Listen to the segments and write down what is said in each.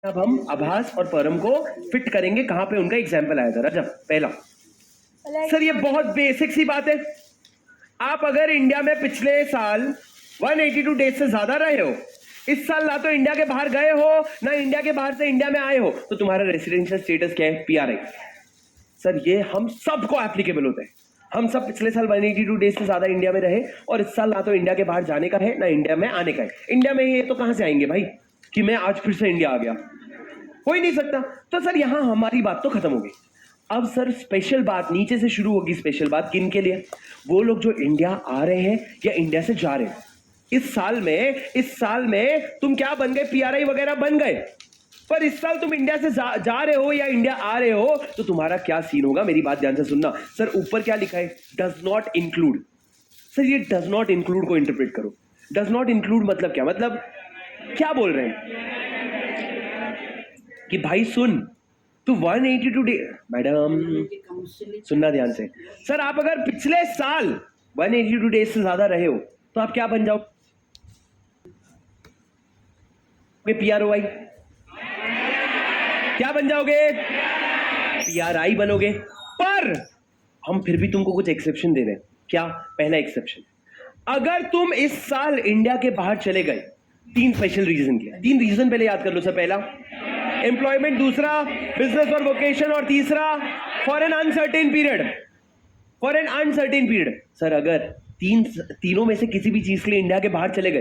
अब हम आभास और परम को फिट करेंगे कहां पे उनका एग्जाम्पल आया था। जब पहला सर ये बहुत बेसिक सी बात है, आप अगर इंडिया में पिछले साल 182 डेज से ज्यादा रहे हो, इस साल ना तो इंडिया के बाहर गए हो ना इंडिया के बाहर से इंडिया में आए हो, तो तुम्हारा रेसिडेंशियल स्टेटस क्या है? पीआरआई। सर ये हम सबको एप्लीकेबल होता है। हम सब पिछले साल 182 डेज से ज्यादा इंडिया में रहे और इस साल ना तो इंडिया के बाहर जाने का है ना इंडिया में आने का है। इंडिया में ये तो कहां से आएंगे भाई कि मैं आज फिर से इंडिया आ गया? हो ही नहीं सकता। तो सर यहां हमारी बात तो खत्म हो गई। अब सर स्पेशल बात नीचे से शुरू होगी। स्पेशल बात किन के लिए? वो लोग जो इंडिया आ रहे हैं या इंडिया से जा रहे हैं। इस साल में तुम क्या बन गए? पीआरआई वगैरह बन गए। पर इस साल तुम इंडिया से जा रहे हो या इंडिया आ रहे हो, तो तुम्हारा क्या सीन होगा? मेरी बात ध्यान से सुनना। सर ऊपर क्या लिखा है? Does not include. सर ये डज नॉट इंक्लूड को इंटरप्रेट करो। डज नॉट इंक्लूड मतलब क्या? मतलब क्या बोल रहे हैं कि भाई सुन, तू 182 डे, मैडम सुनना ध्यान से। सर आप अगर पिछले साल 182 डेज से ज्यादा रहे हो तो आप क्या बन जाओगे? पीआरओआई। क्या बन जाओगे? पीआरआई बनोगे। पर हम फिर भी तुमको कुछ एक्सेप्शन दे रहे हैं। क्या? पहला एक्सेप्शन, अगर तुम इस साल इंडिया के बाहर चले गए, 3 स्पेशल रीजन के। 3 रीजन पहले याद कर लो सर। पहला एम्प्लॉयमेंट, दूसरा बिजनेस और वोकेशन, और तीसरा for an uncertain period. For an uncertain period. Sir अगर तीनों में से किसी भी चीज के लिए इंडिया के बाहर चले गए,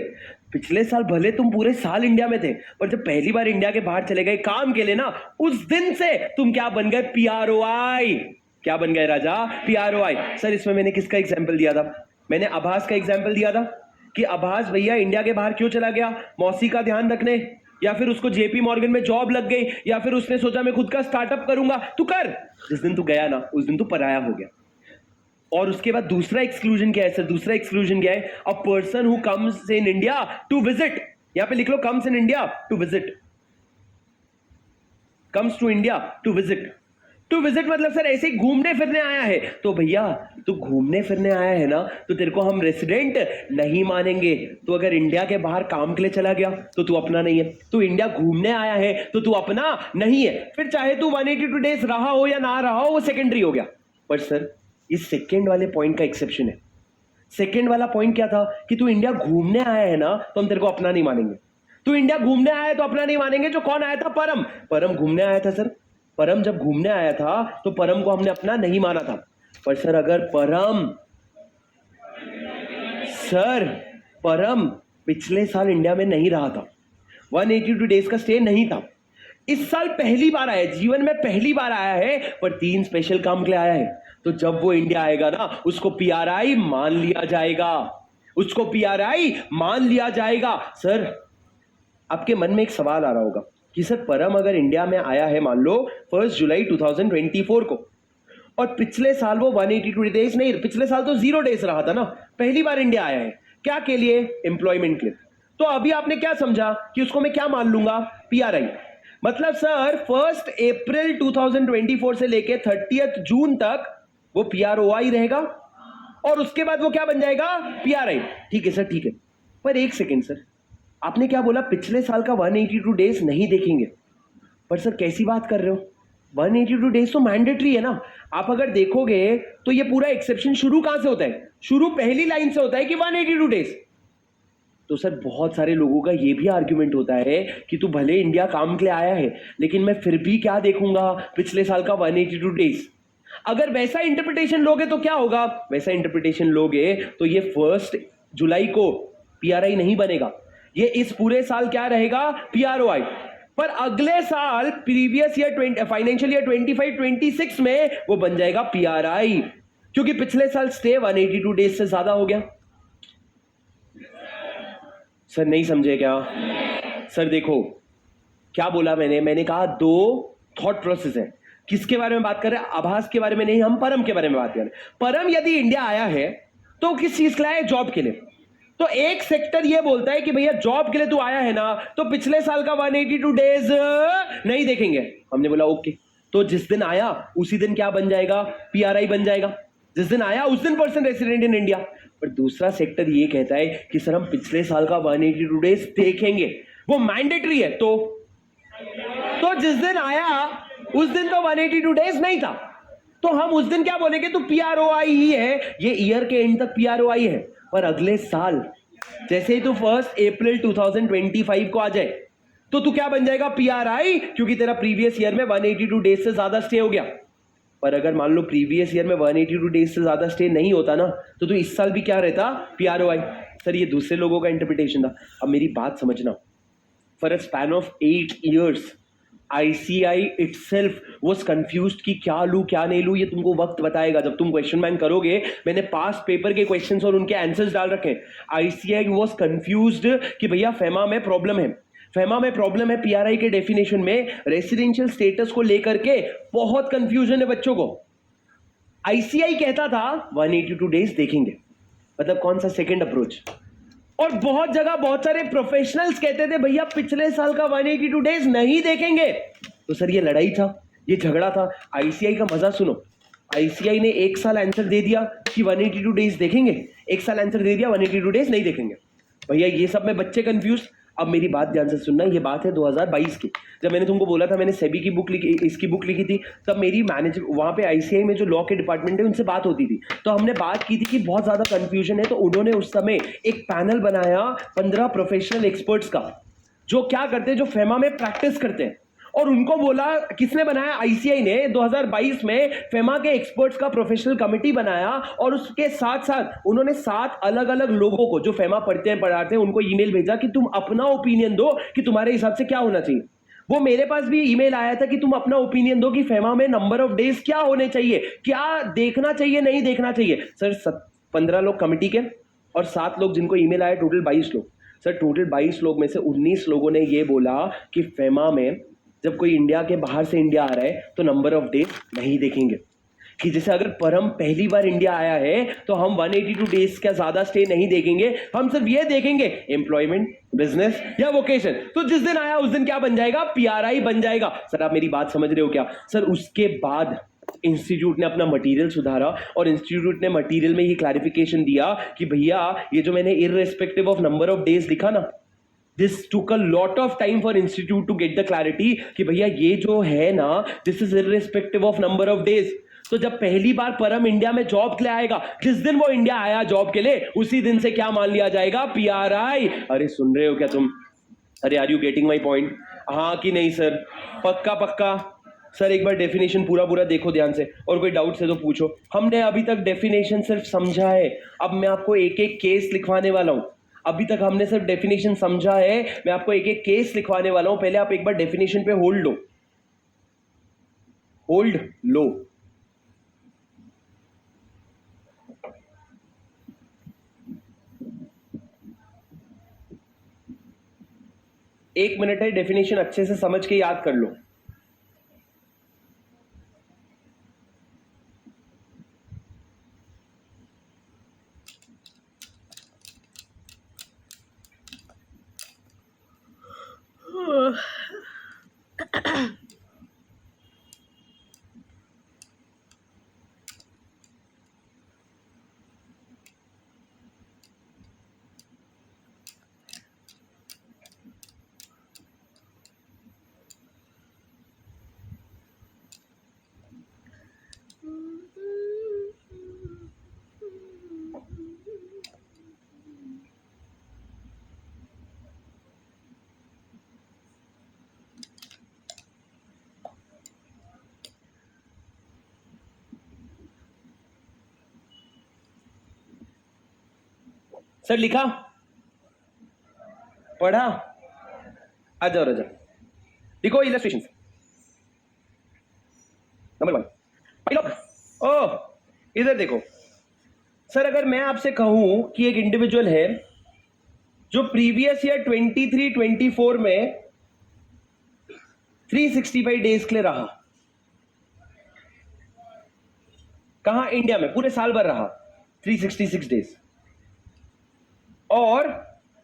पिछले साल भले तुम पूरे साल इंडिया में थे, पर जब पहली बार इंडिया के बाहर चले गए काम के लिए ना, उस दिन से तुम क्या बन गए? पीआरओआई। क्या बन गए राजा? पीआरओआई। सर इसमें मैंने किसका एग्जाम्पल दिया था? मैंने आभास का एग्जाम्पल दिया था कि आभास भैया इंडिया के बाहर क्यों चला गया? मौसी का ध्यान रखने, या फिर उसको जेपी मॉर्गन में जॉब लग गई, या फिर उसने सोचा मैं खुद का स्टार्टअप करूंगा। तू कर। जिस दिन तू गया ना उस दिन तू पराया हो गया। और उसके बाद दूसरा एक्सक्लूजन क्या है सर? दूसरा एक्सक्लूजन क्या है? A person who comes in India to visit. यहां पे लिख लो comes in India to visit. Comes to India to visit. To visit मतलब सर ऐसे ही घूमने फिरने आया है। तो भैया तू घूमने फिरने आया है ना, तो तेरे को हम रेसिडेंट नहीं मानेंगे। तो अगर इंडिया के बाहर काम के लिए चला गया तो तू अपना नहीं है। तू इंडिया घूमने आया है तो तू अपना नहीं है। फिर चाहे तू 182 डेज रहा हो या ना रहा हो, वो सेकेंडरी हो गया। पर सर इस सेकेंड वाले पॉइंट का एक्सेप्शन है। सेकेंड वाला पॉइंट क्या था? कि तू इंडिया घूमने आया है ना, तो हम तेरे को अपना नहीं मानेंगे। तू इंडिया घूमने आया है तो अपना नहीं मानेंगे। जो कौन आया था? परम। परम घूमने आया था सर। परम जब घूमने आया था तो परम को हमने अपना नहीं माना था। पर सर अगर परम पिछले साल इंडिया में नहीं रहा था, 182 डेज का स्टे नहीं था, इस साल पहली बार आया, जीवन में पहली बार आया है, पर 3 स्पेशल काम के लिए आया है, तो जब वो इंडिया आएगा ना, उसको पीआरआई मान लिया जाएगा। उसको पीआरआई मान लिया जाएगा। सर आपके मन में एक सवाल आ रहा होगा कि सर परम अगर इंडिया में आया है मान लो 1 जुलाई 2024 को, और पिछले साल वो 182 डेज नहीं, पिछले साल तो 0 डेज रहा था ना, पहली बार इंडिया आया है। क्या के लिए? एम्प्लॉयमेंट के लिए। तो अभी आपने क्या समझा कि उसको मैं क्या मान लूंगा? पीआरआई। मतलब सर 1 अप्रैल 2024 से लेके 30 जून तक वो पीआरओआई रहेगा, और उसके बाद वो क्या बन जाएगा? पीआरआई। ठीक है सर, ठीक है। पर एक सेकेंड सर, आपने क्या बोला? पिछले साल का 182 डेज नहीं देखेंगे। पर सर कैसी बात कर रहे हो? 182 डेज तो मैंडेटरी है ना। आप अगर देखोगे तो ये पूरा एक्सेप्शन शुरू कहां से होता है? शुरू पहली लाइन से होता है कि 182 डेज। तो सर बहुत सारे लोगों का ये भी आर्ग्यूमेंट होता है कि तू भले इंडिया काम के लिए आया है, लेकिन मैं फिर भी क्या देखूंगा? पिछले साल का 182 डेज। अगर वैसा इंटरप्रिटेशन लोगे तो क्या होगा? वैसा इंटरप्रिटेशन लोगे तो ये 1 जुलाई को पीआरआई नहीं बनेगा, ये इस पूरे साल क्या रहेगा? पीआरओआई। पर अगले साल प्रीवियस ईयर फाइनेंशियल ईयर 25-26 में वो बन जाएगा पीआरआई, क्योंकि पिछले साल स्टे 182 डेज से ज्यादा हो गया। सर नहीं समझे क्या? सर देखो क्या बोला मैंने कहा 2 थॉट प्रोसेस है। किसके बारे में बात कर रहे हैं? आभास के बारे में नहीं, हम परम के बारे में बात कर रहे हैं। परम यदि इंडिया आया है तो किस चीज के लिए आया? जॉब के लिए। तो एक सेक्टर ये बोलता है कि भैया जॉब के लिए तू आया है ना, तो पिछले साल का 182 डेज नहीं देखेंगे। हमने बोला ओके। तो जिस दिन आया उसी दिन क्या बन जाएगा? पीआरआई बन जाएगा। जिस दिन आया उस दिन पर्सन रेसिडेंट इन इंडिया। पर दूसरा सेक्टर ये कहता है कि सर हम पिछले साल का 182 डेज देखेंगे, वो मैंडेटरी है। तो तो जिस दिन आया उस दिन तो 182 डेज नहीं था, तो हम उस दिन क्या बोलेंगे, तो PROI ही है, ये ईयर के एंड तक PROI है। पर अगले साल जैसे ही तो 1 अप्रैल 2025 को आ जाए तो तू क्या बन जाएगा, PRI, क्योंकि तेरा प्रीवियस ईयर में 182 डेज से ज्यादा स्टे हो गया। पर अगर मान लो प्रीवियस ईयर में 182 डेज से ज्यादा स्टे नहीं होता ना, तो तू इस साल भी क्या रहता, PROI। सर ये दूसरे लोगों का इंटरप्रिटेशन था। अब मेरी बात समझना, for a span of 8 years ICI itself was confused कि क्या लूं क्या नहीं लूं, ये तुमको वक्त बताएगा जब तुम क्वेश्चन बैंक करोगे। मैंने पास पेपर के क्वेश्चंस और उनके आंसर्स डाल रखे हैं। ICI was confused कि भैया फेमा में प्रॉब्लम है, फेमा में प्रॉब्लम है, PRI के डेफिनेशन में रेसिडेंशियल स्टेटस को लेकर के बहुत कंफ्यूजन है बच्चों को। ICI कहता था 182 डेज देखेंगे, मतलब कौन सा सेकंड अप्रोच। और बहुत जगह बहुत सारे प्रोफेशनल्स कहते थे भैया पिछले साल का 182 डेज नहीं देखेंगे। तो सर ये लड़ाई था, ये झगड़ा था। ICI का मजा सुनो, ICI ने एक साल आंसर दे दिया कि 182 डेज देखेंगे, एक साल आंसर दे दिया 182 डेज नहीं देखेंगे। भैया ये सब में बच्चे कंफ्यूज। अब मेरी बात ध्यान से सुनना, ये बात है 2022 की, जब मैंने तुमको बोला था मैंने सेबी की बुक लिखी, इसकी बुक लिखी थी, तब मेरी मैनेजर वहां पे ICI में जो लॉ के डिपार्टमेंट है उनसे बात होती थी। तो हमने बात की थी कि बहुत ज्यादा कंफ्यूजन है, तो उन्होंने उस समय एक पैनल बनाया 15 प्रोफेशनल एक्सपर्ट्स का, जो क्या करते हैं, जो फेमा में प्रैक्टिस करते हैं। और उनको बोला, किसने बनाया, ICI ने 2022 में फेमा के एक्सपर्ट्स का प्रोफेशनल कमिटी बनाया। और उसके साथ साथ उन्होंने 7 अलग अलग लोगों को जो फेमा पढ़ते हैं पढ़ाते हैं उनको ईमेल भेजा कि तुम अपना ओपिनियन दो कि तुम्हारे हिसाब से क्या होना चाहिए। वो मेरे पास भी ईमेल आया था कि तुम अपना ओपिनियन दो कि फेमा में नंबर ऑफ डेज क्या होने चाहिए, क्या देखना चाहिए नहीं देखना चाहिए। सर 15 लोग कमिटी के और 7 लोग जिनको ईमेल आया, टोटल 22 लोग। सर टोटल 22 लोग में से 19 लोगों ने ये बोला कि फेमा में जब कोई इंडिया के बाहर से इंडिया आ रहा है तो नंबर ऑफ डेज नहीं देखेंगे। कि जैसे अगर परम पहली बार इंडिया आया है तो हम 182 डेज का ज्यादा स्टे नहीं देखेंगे, हम सिर्फ ये देखेंगे एम्प्लॉयमेंट, बिजनेस या वोकेशन। तो जिस दिन आया उस दिन क्या बन जाएगा, PRI बन जाएगा। सर आप मेरी बात समझ रहे हो क्या। सर उसके बाद इंस्टीट्यूट ने अपना मटेरियल सुधारा और इंस्टीट्यूट ने मटेरियल में ये क्लैरिफिकेशन दिया कि भैया ये जो मैंने irrespective of number of days लिखा ना, this took a lot of time for institute to get the clarity कि भैया ये जो है ना, this is irrespective of number of days. तो जब पहली बार परम इंडिया में जॉब के लिए आएगा, जिस दिन वो इंडिया आया जॉब के लिए उसी दिन से क्या मान लिया जाएगा, PRI। अरे सुन रहे हो क्या तुम, अरे are you getting my point, हाँ कि नहीं सर, पक्का पक्का। सर एक बार डेफिनेशन पूरा पूरा देखो ध्यान से, और कोई डाउट है तो पूछो। हमने अभी तक डेफिनेशन सिर्फ समझा है, अब मैं आपको एक एक केस लिखवाने वाला हूं। अभी तक हमने सिर्फ डेफिनेशन समझा है, मैं आपको एक एक केस लिखवाने वाला हूं। पहले आप एक बार डेफिनेशन पे होल्ड लो, होल्ड लो। एक मिनट है, डेफिनेशन अच्छे से समझ के याद कर लो। सर लिखा, पढ़ा, आ जाओ रजा। देखो इलस्ट्रेशन नंबर 1। ओह इधर देखो सर, अगर मैं आपसे कहूं कि एक इंडिविजुअल है जो प्रीवियस ईयर 23-24 में 365 डेज के लिए रहा, कहां, इंडिया में पूरे साल भर रहा 366 डेज, और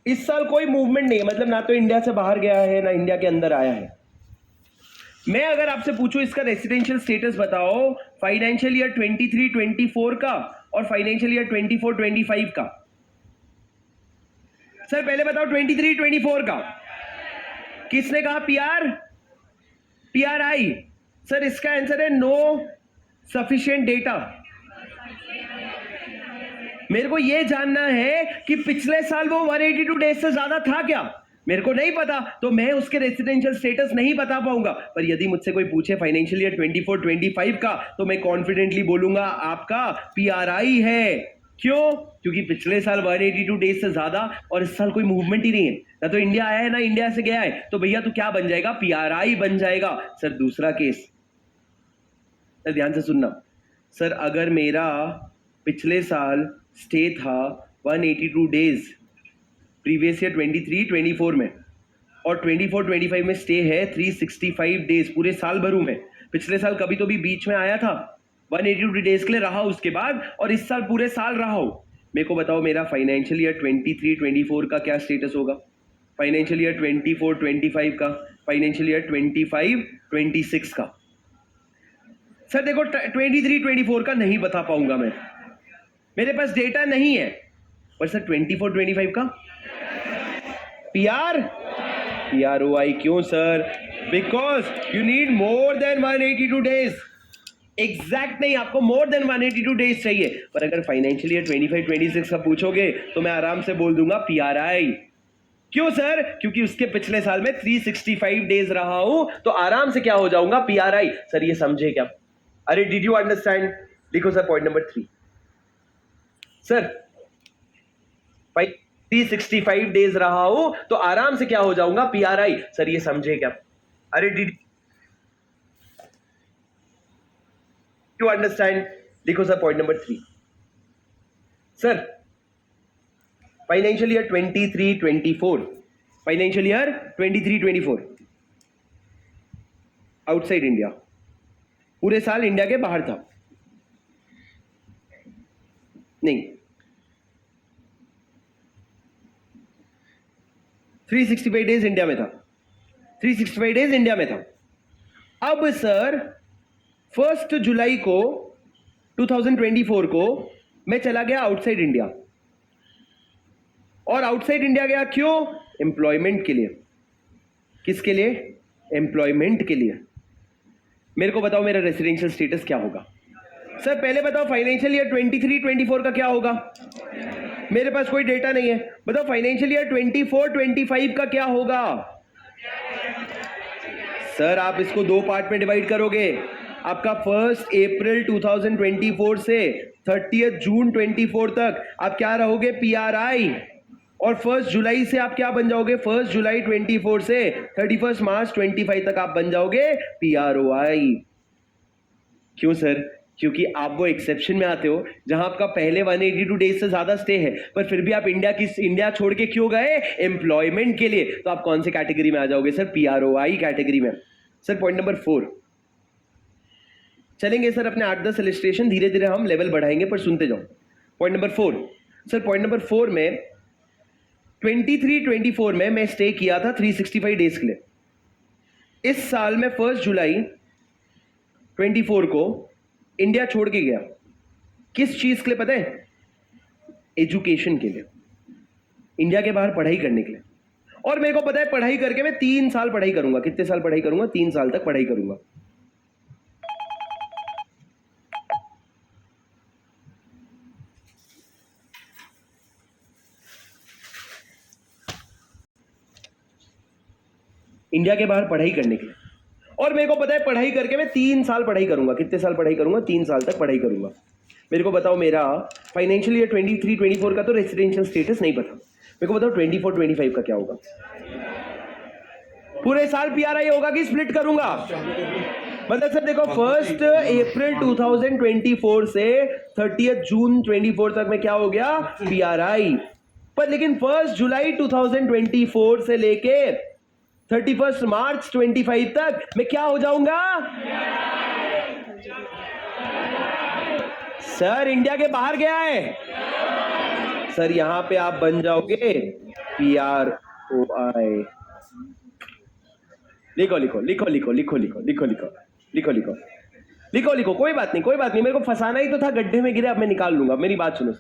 इस साल कोई मूवमेंट नहीं है, मतलब ना तो इंडिया से बाहर गया है ना इंडिया के अंदर आया है। मैं अगर आपसे पूछूं इसका रेसिडेंशियल स्टेटस बताओ फाइनेंशियल ईयर 23-24 का और फाइनेंशियल ईयर 24-25 का। सर पहले बताओ 23-24 का किसने कहा PR, PRI। सर इसका आंसर है नो सफिशिएंट डेटा। मेरे को यह जानना है कि पिछले साल वो 182 डेज से ज्यादा था क्या, मेरे को नहीं पता, तो मैं उसके रेसिडेंशियल स्टेटस नहीं बता पाऊंगा। पर यदि मुझसे कोई पूछे फाइनेंशियल ईयर 24-25 का, तो मैं कॉन्फिडेंटली बोलूंगा आपका PRI है। क्यों? क्योंकि पिछले साल 182 डेज से ज्यादा और इस साल कोई मूवमेंट ही नहीं है, ना तो इंडिया आया है ना इंडिया से गया है, तो भैया तू क्या बन जाएगा? PRI बन जाएगा। सर दूसरा केस, सर ध्यान से सुनना। सर अगर मेरा पिछले साल स्टे था 182 डेज प्रीवियस ईयर 23-24 में, और 24-25 में स्टे है 365 डेज पूरे साल भरू में। पिछले साल कभी तो भी बीच में आया था, 182 डेज के लिए रहा उसके बाद, और इस साल पूरे साल रहा हो। मेरे को बताओ मेरा फाइनेंशियल ईयर 23-24 का क्या स्टेटस होगा, फाइनेंशियल ईयर 24-25 का, फाइनेंशियल ईयर 25-26 का। सर देखो 23-24 का नहीं बता पाऊंगा मैं, मेरे पास डेटा नहीं है। पर सर 24-25 का PROI क्यों sir? Because you need more than 182 days. Exact नहीं, आपको मोर देन 182 डेज चाहिए। पर अगर फाइनेंशियल ईयर 25-26 का पूछोगे तो मैं आराम से बोल दूंगा PRI। क्यों सर? क्योंकि उसके पिछले साल में 365 डेज रहा हूं, तो आराम से क्या हो जाऊंगा? PRI। सर ये समझे क्या? अरे डिड यू अंडरस्टैंड? लिखो sir point number 3। Sir 365 days रहा हूं तो आराम से क्या हो जाऊंगा? PRI। सर ये समझे क्या? अरे डिड यू अंडरस्टैंड? लिखो sir point number 3। Sir financial year 23-24, financial year 23-24 outside India, पूरे साल इंडिया के बाहर था। नहीं, 365 डेज इंडिया में था, 365 डेज इंडिया में था। अब सर 1 जुलाई को 2024 को मैं चला गया आउटसाइड इंडिया, और आउटसाइड इंडिया गया क्यों? एम्प्लॉयमेंट के लिए। किसके लिए? एम्प्लॉयमेंट के लिए। मेरे को बताओ मेरा रेसिडेंशियल स्टेटस क्या होगा? सर पहले बताओ फाइनेंशियल ईयर 23-24 का क्या होगा? मेरे पास कोई डेटा नहीं है। बताओ फाइनेंशियल ईयर 24-25 का क्या होगा? सर आप इसको 2 पार्ट में डिवाइड करोगे। आपका 1 अप्रैल 2024 से 30 जून 24 तक आप क्या रहोगे? PRI। और 1 जुलाई से आप क्या बन जाओगे? 1 जुलाई 24 से 31 मार्च 25 तक आप बन जाओगे PROI। क्यों सर? क्योंकि आप वो एक्सेप्शन में आते हो जहां आपका पहले 182 डेज से ज्यादा स्टे है, पर फिर भी आप इंडिया छोड़ के क्यों गए? एम्प्लॉयमेंट के लिए। तो आप कौन से कैटेगरी में आ जाओगे? सर PROI कैटेगरी में। सर पॉइंट नंबर 4 चलेंगे सर, अपने 8-10 इलस्ट्रेशन धीरे धीरे हम लेवल बढ़ाएंगे, पर सुनते जाओ। Point number 4। Sir point number 4 में 23-24 में मैं स्टे किया था 365 डेज के लिए। इस साल में 1 जुलाई 24 को इंडिया छोड़ के गया। किस चीज के लिए पता है? एजुकेशन के लिए, इंडिया के बाहर पढ़ाई करने के लिए। और मेरे को पता है पढ़ाई करके मैं 3 साल पढ़ाई करूंगा। कितने साल पढ़ाई करूंगा? 3 साल तक पढ़ाई करूंगा। इंडिया के बाहर पढ़ाई करने के लिए। और मेरे को पता है पढ़ाई करके मैं 3 साल पढ़ाई करूंगा। कितने साल पढ़ाई करूंगा? 3 साल तक पढ़ाई करूंगा। मेरे को बताओ मेरा फाइनेंशियल ईयर 23-24 का तो रेसिडेंशियल स्टेटस नहीं पता। मेरे को बताओ 24-25 का क्या होगा? पूरे साल PRI होगा कि स्प्लिट करूंगा? मतलब सर देखो 1 अप्रैल 2024 से 30 जून 24 तक में क्या हो गया? PRI। पर लेकिन 1 जुलाई 2024 से लेके 31 मार्च 25 तक मैं क्या हो जाऊंगा? सर इंडिया के बाहर गया है। सर यहां पे आप बन जाओगे PROI। लिखो लिखो लिखो लिखो लिखो लिखो लिखो लिखो लिखो लिखो लिखो लिखो। कोई बात नहीं, कोई बात नहीं, मेरे को फंसाना ही तो था, गड्ढे में गिरे, अब मैं निकाल लूंगा। मेरी बात सुनो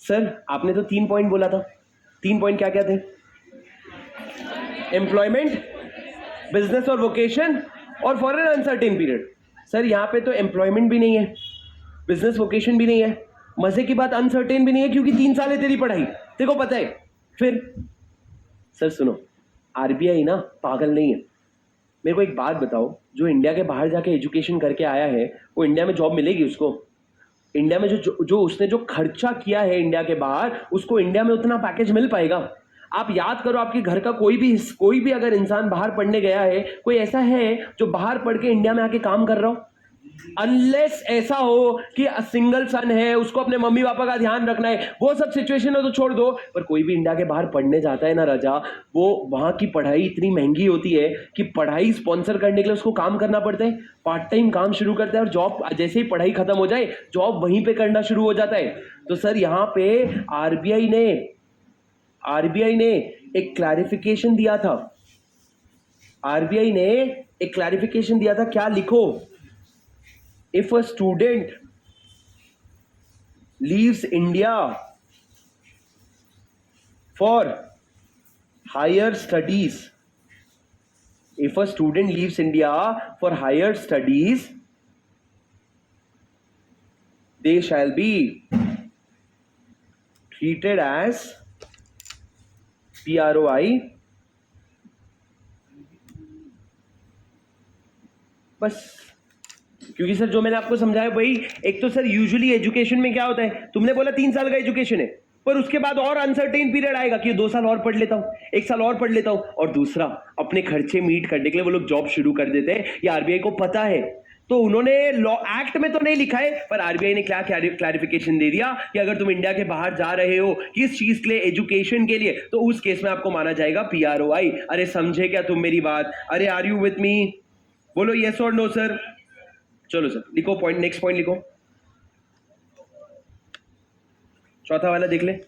सर, आपने तो 3 पॉइंट बोला था। 3 पॉइंट क्या क्या थे? एम्प्लॉयमेंट, बिजनेस और वोकेशन, और for an uncertain period. Sir यहाँ पे तो एम्प्लॉयमेंट भी नहीं है, बिजनेस वोकेशन भी नहीं है, मजे की बात अनसर्टेन भी नहीं है क्योंकि 3 साल है तेरी पढ़ाई, तेरे को पता है। फिर सर सुनो, आरबीआई ना पागल नहीं है। मेरे को एक बात बताओ, जो इंडिया के बाहर जाके एजुकेशन करके आया है वो इंडिया में जॉब मिलेगी उसको? इंडिया में जो उसने जो खर्चा किया है इंडिया के बाहर, उसको इंडिया में उतना पैकेज मिल पाएगा? आप याद करो, आपके घर का कोई भी अगर इंसान बाहर पढ़ने गया है, कोई ऐसा है जो बाहर पढ़ के इंडिया में आके काम कर रहा हो? अनलेस ऐसा हो कि सिंगल सन है, उसको अपने मम्मी पापा का ध्यान रखना है, वो सब सिचुएशन हो तो छोड़ दो। पर कोई भी इंडिया के बाहर पढ़ने जाता है ना राजा, वो वहां की पढ़ाई इतनी महंगी होती है कि पढ़ाई स्पॉन्सर करने के लिए उसको काम करना पड़ता है, पार्ट टाइम काम शुरू करता है, और जॉब जैसे ही पढ़ाई खत्म हो जाए जॉब वहीं पे करना शुरू हो जाता है। तो सर यहाँ पे आरबीआई ने एक क्लैरिफिकेशन दिया था। आरबीआई ने एक क्लैरिफिकेशन दिया था, क्या लिखो? If a student leaves India for higher studies, if a student leaves India for higher studies, they shall be treated as PROI. बस, क्योंकि सर जो मैंने आपको समझाया वही। एक तो सर यूजुअली एजुकेशन में क्या होता है, तुमने बोला 3 साल का एजुकेशन है, पर उसके बाद और अनसर्टेन पीरियड आएगा कि 2 साल और पढ़ लेता हूँ, 1 साल और पढ़ लेता हूँ, और दूसरा अपने खर्चे मीट करने के लिए वो लोग जॉब शुरू कर देते हैं। ये आरबीआई को पता है, तो उन्होंने लॉ एक्ट में तो नहीं लिखा है, पर आरबीआई ने क्या क्लैरिफिकेशन दे दिया कि अगर तुम इंडिया के बाहर जा रहे हो किस चीज के लिए, एजुकेशन के लिए, तो उस केस में आपको माना जाएगा पीआरओआई। अरे समझे क्या तुम मेरी बात? अरे आर यू विथ मी? बोलो यस और नो सर। चलो सर लिखो पॉइंट, नेक्स्ट पॉइंट लिखो, चौथा वाला देख ले,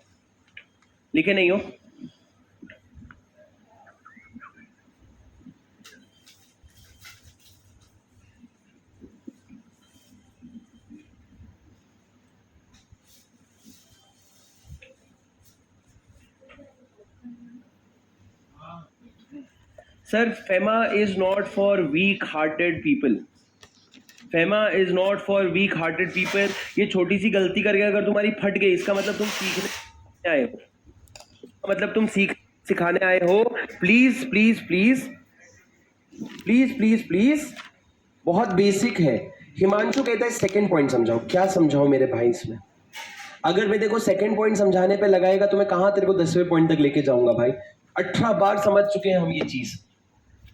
लिखे नहीं हो? Sir FEMA is not for week hearted people. FEMA is not for week hearted people. ये छोटी सी गलती करके अगर तुम्हारी फट गई, इसका मतलब तुम सीखने आए हो, मतलब तुम सिखाने आए हो। Please please please please please please, बहुत बेसिक है। हिमांशु कहता है सेकंड पॉइंट समझाओ। क्या समझाओ मेरे भाई इसमें? अगर मैं देखो सेकंड पॉइंट समझाने पे लगाएगा तो मैं कहां तेरे को 10वें पॉइंट तक लेके जाऊंगा भाई? 18 बार समझ चुके हैं हम ये चीज।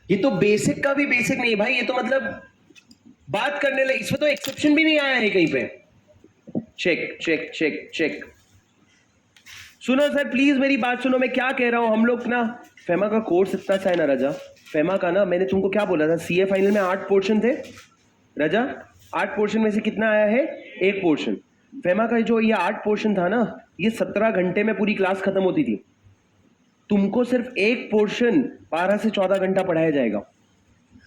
ये तो बेसिक का भी बेसिक नहीं भाई, ये तो मतलब बात करने लगे, इसमें तो एक्सेप्शन भी नहीं आया है कहीं पे। Check check check check. सुनो सर प्लीज मेरी बात सुनो, मैं क्या कह रहा हूं। हम लोग ना, फेमा का कोर्स इतना सा है ना राजा, फेमा का ना, मैंने तुमको क्या बोला था, सीए फाइनल में 8 पोर्शन थे राजा। 8 पोर्शन में से कितना आया है? 1 पोर्शन। फेमा का जो ये 8 पोर्शन था ना, ये 17 घंटे में पूरी क्लास खत्म होती थी। तुमको सिर्फ 1 पोर्शन 12 से 14 घंटा पढ़ाया जाएगा।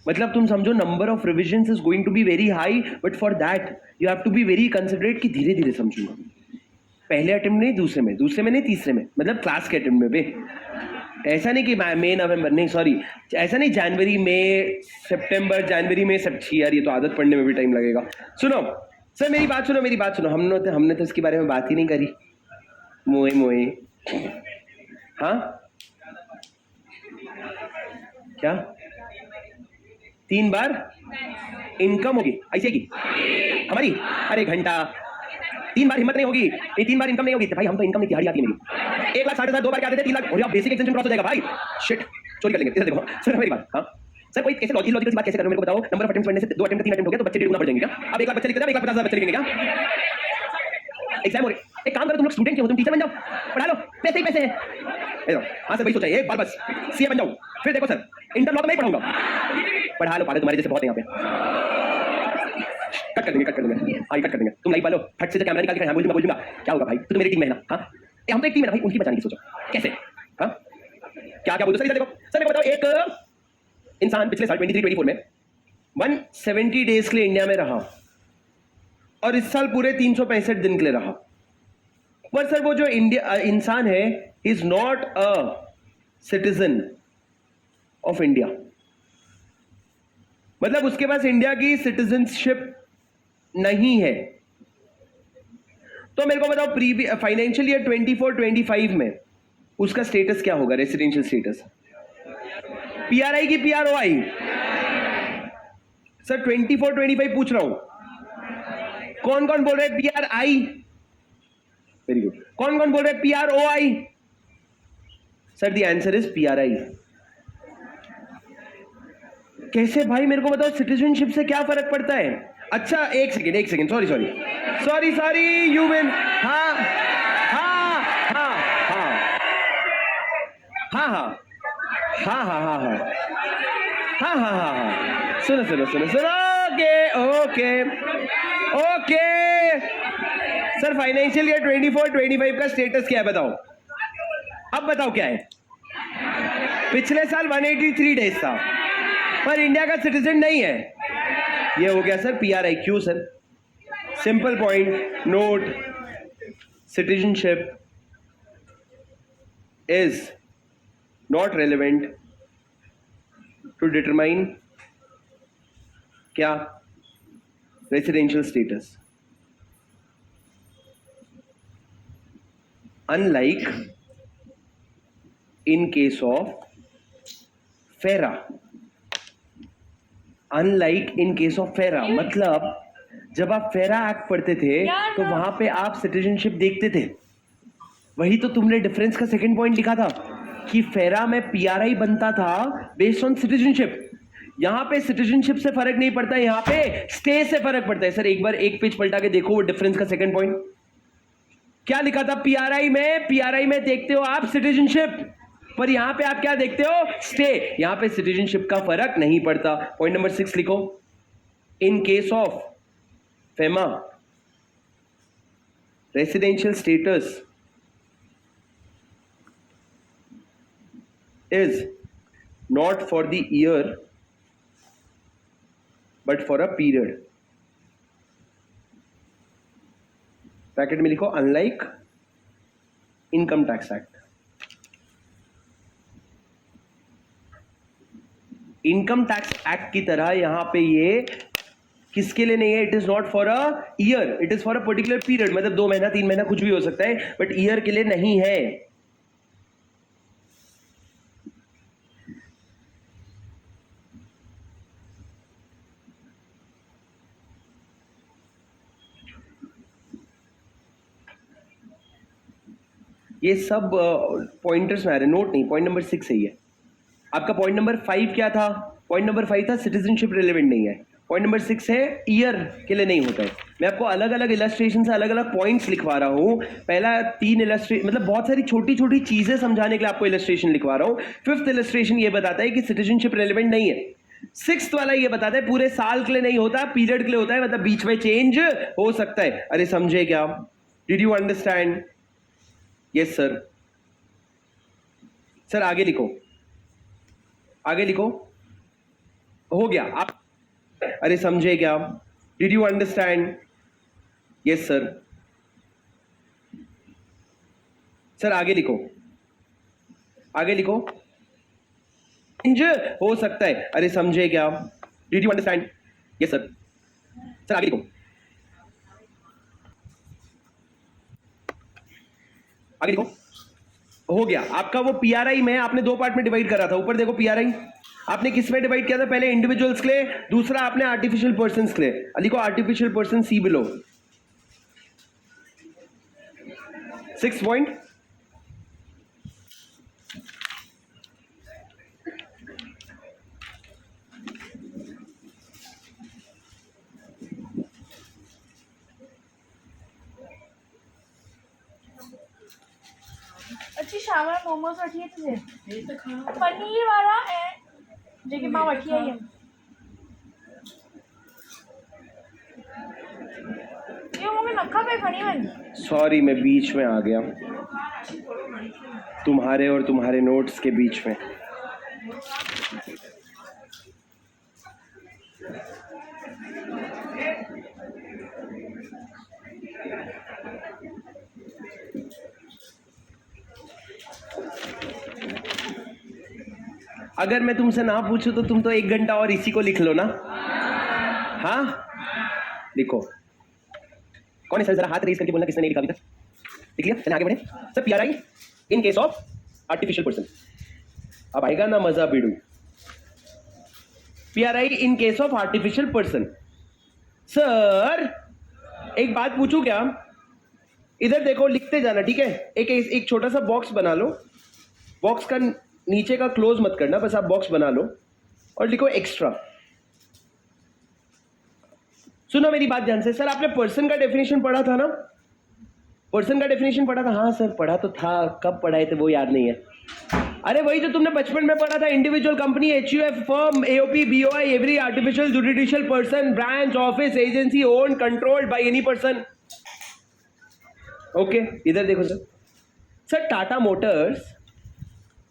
मतलब तुम समझो, number of revisions is going to be very high, but for that you have to be very considerate कि धीरे धीरे समझूंगा। पहले अटेम्प्ट नहीं, दूसरे में नहीं, तीसरे में, मतलब क्लास के अटेम्प्ट में भी। ऐसा नहीं कि मई नवंबर नहीं, सॉरी ऐसा नहीं, जनवरी में सितंबर, जनवरी में सब। यार ये तो आदत पढ़ने में भी टाइम लगेगा। सुनो सर मेरी बात सुनो, हमने तो इसके बारे में बात ही नहीं करी। मोए हाँ क्या 3 बार इनकम होगी ऐसे की हमारी? अरे घंटा 3 बार हिम्मत नहीं होगी, ये 3 बार इनकम नहीं होगी भाई। हम तो इनकम नहीं, दिहाड़ी आती है मेरी। 1,60,000 2 बार क्या देते? 3 लाख। और आप बेसिक एग्जामिनेशन क्रॉस हो जाएगा भाई। शिट, चोरी कर लेंगे। इधर देखो सर मेरी बात। हाँ सर, कोई कैसे लॉजिकल सी बात कैसे करूं मेरे को बताओ। नंबर ऑफ अटेम्प्ट पढ़ने से 2 अटेम्प्ट 3 अटेम्प्ट हो गया तो बच्चे 1.5 गुना बढ़ जाएंगे क्या? अब 1 लाख बच्चे लिखते हैं, 1,50,000 बच्चे लिखेंगे क्या? एग्जाम हो रहे, एक काम करो, तुम लोग स्टूडेंट हो, तुम टीचर बन जाओ, पढ़ा लो, पैसे ही पैसे हैं। हाँ सर वही सोचा है, एक बार बस सीए बन जाओ, फिर देखो सर इंटर लॉ तो मैं पढ़ाऊंगा। पढ़ा लो, तुम्हारे जैसे बहुत है यहाँ पे। कट कर देंगे हाँ कट कर देंगे। तुम लाइव वालो, फट से कैमरा निकाल के बोल दूंगा क्या होगा भाई? तो मेरी टीम में है ना। हाँ हम तो एक टीम है भाई, उनकी बचाने की सोचो कैसे। हाँ क्या बोलो सर? देखो सर मेरे को बताओ, एक इंसान पिछले साल 23-24 में 170 डेज के लिए इंडिया में रहा, और इस साल पूरे 365 दिन के लिए रहा। पर सर वो जो इंडिया इंसान है, is not a citizen of India. मतलब उसके पास इंडिया की सिटीजनशिप नहीं है। तो मेरे को बताओ फाइनेंशियल ईयर 24-25 में उसका स्टेटस क्या होगा, रेसिडेंशियल स्टेटस? पीआरआई की पीआरओआई? सर 24-25 पूछ रहा हूं, कौन कौन बोल रहे हैं पीआरआई? Very good. कौन कौन बोल रहे हैं PROI? Sir the answer is PRI. कैसे भाई, मेरे को बताओ सिटीजनशिप से क्या फर्क पड़ता है? अच्छा एक सेकेंड, सॉरी यू विन। हाँ हाँ हाँ हाँ हाँ हाँ हाँ हाँ हाँ हाँ हाँ हाँ हाँ हाँ, सुनो। ओके सर, फाइनेंशियल ईयर 24-25 का स्टेटस क्या है बताओ? अब बताओ क्या है? पिछले साल 183 डेज था, पर इंडिया का सिटीजन नहीं है। ये हो गया सर पीआरआई। क्यों sir? Simple point note, citizenship is not relevant to determine क्या? Residential status. Unlike in case of FERA. Unlike in case of FERA मतलब जब आप फेरा एक्ट पढ़ते थे तो वहां पे आप सिटीजनशिप देखते थे। वही तो तुमने डिफरेंस का सेकंड पॉइंट लिखा था कि फेरा में पीआरआई बनता था बेस्ड ऑन सिटीजनशिप। यहां पे सिटीजनशिप से फर्क नहीं पड़ता, यहां पे स्टे से फर्क पड़ता है। सर एक बार एक पेज पलटा के देखो वो डिफरेंस का सेकंड पॉइंट क्या लिखा था? पीआरआई में देखते हो आप सिटीजनशिप, पर यहां पे आप क्या देखते हो? स्टे। यहां पे सिटीजनशिप का फर्क नहीं पड़ता। पॉइंट नंबर 6 लिखो, इन case of FEMA residential status is not for the year but for a period. Bracket में लिखो unlike income tax act. Income tax act की तरह यहां पे ये किसके लिए नहीं है? It is not for a year, it is for a particular period. मतलब 2 महीना 3 महीना कुछ भी हो सकता है, बट ईयर के लिए नहीं है। ये सब पॉइंटर्स में आ रहे, नोट नहीं। पॉइंट नंबर 6 है ये आपका। पॉइंट नंबर 5 क्या था? पॉइंट नंबर 5 था सिटीजनशिप रिलेवेंट नहीं है। पॉइंट नंबर 6 है ईयर के लिए नहीं होता है। मैं आपको अलग अलग इलस्ट्रेशन से अलग अलग पॉइंट्स लिखवा रहा हूं। पहला 3 इलस्ट्रेशन मतलब बहुत सारी छोटी छोटी चीजें समझाने के लिए आपको इलस्ट्रेशन लिखवा रहा हूं। 5th इलस्ट्रेशन ये बताता है कि सिटीजनशिप रिलेवेंट नहीं है। 6th वाला ये बताता है पूरे साल के लिए नहीं होता, पीरियड के लिए होता है, मतलब बीच में चेंज हो सकता है। अरे समझे क्या? Did you understand? Yes sir. Sir आगे लिखो, आगे लिखो। हो गया आप? अरे समझे क्या? Did you understand? Yes sir. Sir आगे लिखो, आगे लिखो। चेंज हो सकता है। अरे समझे क्या? Did you understand? Yes sir. Sir आगे लिखो, आगे लिखो। हो गया आपका। वो पीआरआई में आपने 2 पार्ट में डिवाइड करा था। ऊपर देखो पीआरआई आपने किस में डिवाइड किया था? पहले इंडिविजुअल्स के लिए, दूसरा आपने आर्टिफिशियल पर्संस के लिए। लिखो आर्टिफिशियल पर्सन सी बिलो। 6 पॉइंट। अच्छी शाम में मोमोज वठी तुझे पनीर वाला ऐं जेके मां वठी आई हुयमि। इहो मूंखे न खपे, खणी वञ। सॉरी मैं बीच में आ गया, तुम्हारे और तुम्हारे नोट्स के बीच में। अगर मैं तुमसे ना पूछूं तो तुम तो 1 घंटा और इसी को लिख लो ना। हाँ लिखो। कौन है सर, जरा हाथ रेज करके बोलना किसने नहीं लिखा अभी तक। लिख लिया, चलिए आगे बढ़े। Sir PRI in case of artificial person. अब आएगा ना मजा बीड़ू। PRI in case of artificial person. Sir एक बात पूछूं क्या, इधर देखो, लिखते जाना, ठीक है। एक छोटा सा बॉक्स बना लो, बॉक्स का नीचे का क्लोज मत करना, बस आप बॉक्स बना लो और लिखो एक्स्ट्रा। सुनो मेरी बात ध्यान से। सर आपने पर्सन का डेफिनेशन पढ़ा था ना, पर्सन का डेफिनेशन पढ़ा था? हाँ सर पढ़ा तो था, कब पढ़ाए थे वो याद नहीं है। अरे वही तो तुमने बचपन में पढ़ा था, individual, company, HUF, firm, AOP, BOI, every artificial judicial person, branch, office, agency own controlled by any person. Okay इधर देखो सर। सर टाटा मोटर्स,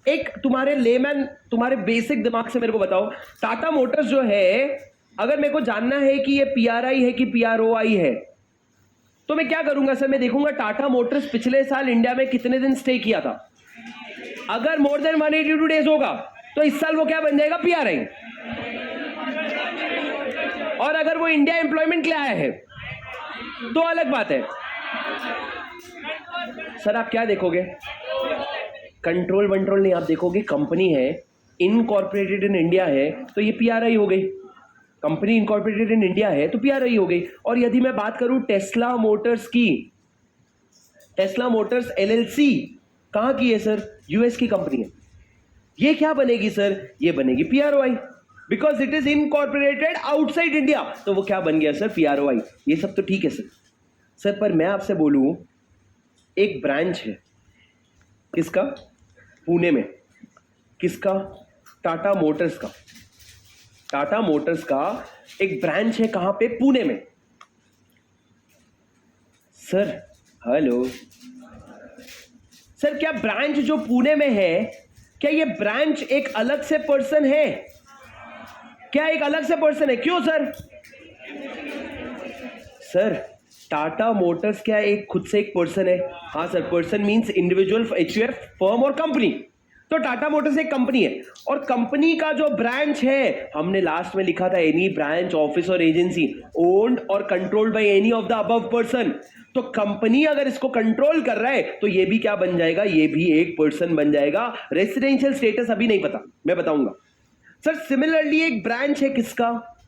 एक तुम्हारे लेमैन, तुम्हारे बेसिक दिमाग से मेरे को बताओ, टाटा मोटर्स जो है, अगर मेरे को जानना है कि ये PRI है कि PROI है, तो मैं क्या करूंगा सर? मैं देखूंगा टाटा मोटर्स पिछले साल इंडिया में कितने दिन स्टे किया था। अगर मोर देन 182 डेज होगा तो इस साल वो क्या बन जाएगा? PRI। और अगर वो इंडिया एम्प्लॉयमेंट के लिए आया है तो अलग बात है। सर आप क्या देखोगे? कंट्रोल वंट्रोल नहीं, आप देखोगे कंपनी है, इनकॉर्पोरेटेड इन इंडिया है, तो ये PRI हो गई। कंपनी इनकॉर्पोरेटेड इन इंडिया है तो PRI हो गई। और यदि मैं बात करूं टेस्ला मोटर्स की, टेस्ला मोटर्स LLC कहां की है सर? US की कंपनी है। ये क्या बनेगी सर? ये बनेगी PROI, because it is incorporated outside India. तो वो क्या बन गया सर? PROI। ये सब तो ठीक है सर। सर पर मैं आपसे बोलूं, एक ब्रांच है, किसका? पुणे में। किसका? टाटा मोटर्स का। टाटा मोटर्स का एक ब्रांच है, कहां पे? पुणे में। सर हेलो सर, क्या ब्रांच जो पुणे में है, क्या ये ब्रांच एक अलग से पर्सन है? क्या एक अलग से पर्सन है? क्यों सर? सर टाटा मोटर्स क्या एक खुद से एक पर्सन है? हाँ sir, person means individual, HUF, firm और कंपनी। तो टाटा मोटर्स एक कंपनी है, और कंपनी का जो ब्रांच है, हमने लास्ट में लिखा था एनी ब्रांच, ऑफिस और एजेंसी ओन्ड और controlled by any of the above person. तो कंपनी अगर इसको कंट्रोल कर रहा है तो ये भी क्या बन जाएगा? ये भी एक पर्सन बन जाएगा। रेसिडेंशियल स्टेटस अभी नहीं पता, मैं बताऊंगा। सर सिमिलरली एक ब्रांच है, किसका?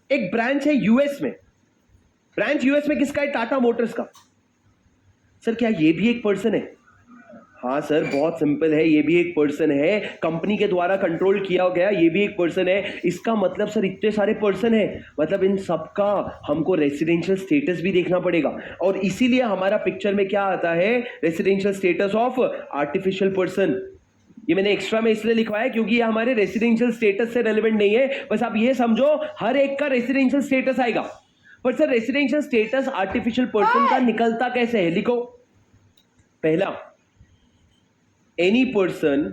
एक ब्रांच है US में। ब्रांच US में किसका है? टाटा मोटर्स का। सर क्या ये भी एक पर्सन है? हाँ सर बहुत सिंपल है, ये भी एक पर्सन है, कंपनी के द्वारा कंट्रोल किया गया, ये भी एक पर्सन है। इसका मतलब सर इतने सारे पर्सन है, मतलब इन सबका हमको रेसिडेंशियल स्टेटस भी देखना पड़ेगा। और इसीलिए हमारा पिक्चर में क्या आता है? Residential status of artificial person. ये मैंने एक्स्ट्रा में इसलिए लिखवाया क्योंकि ये हमारे रेसिडेंशियल स्टेटस से रेलेवेंट नहीं है। बस आप ये समझो हर एक का रेसिडेंशियल स्टेटस आएगा। पर sir residential status artificial person का निकलता कैसे है? लिखो। पहला, any person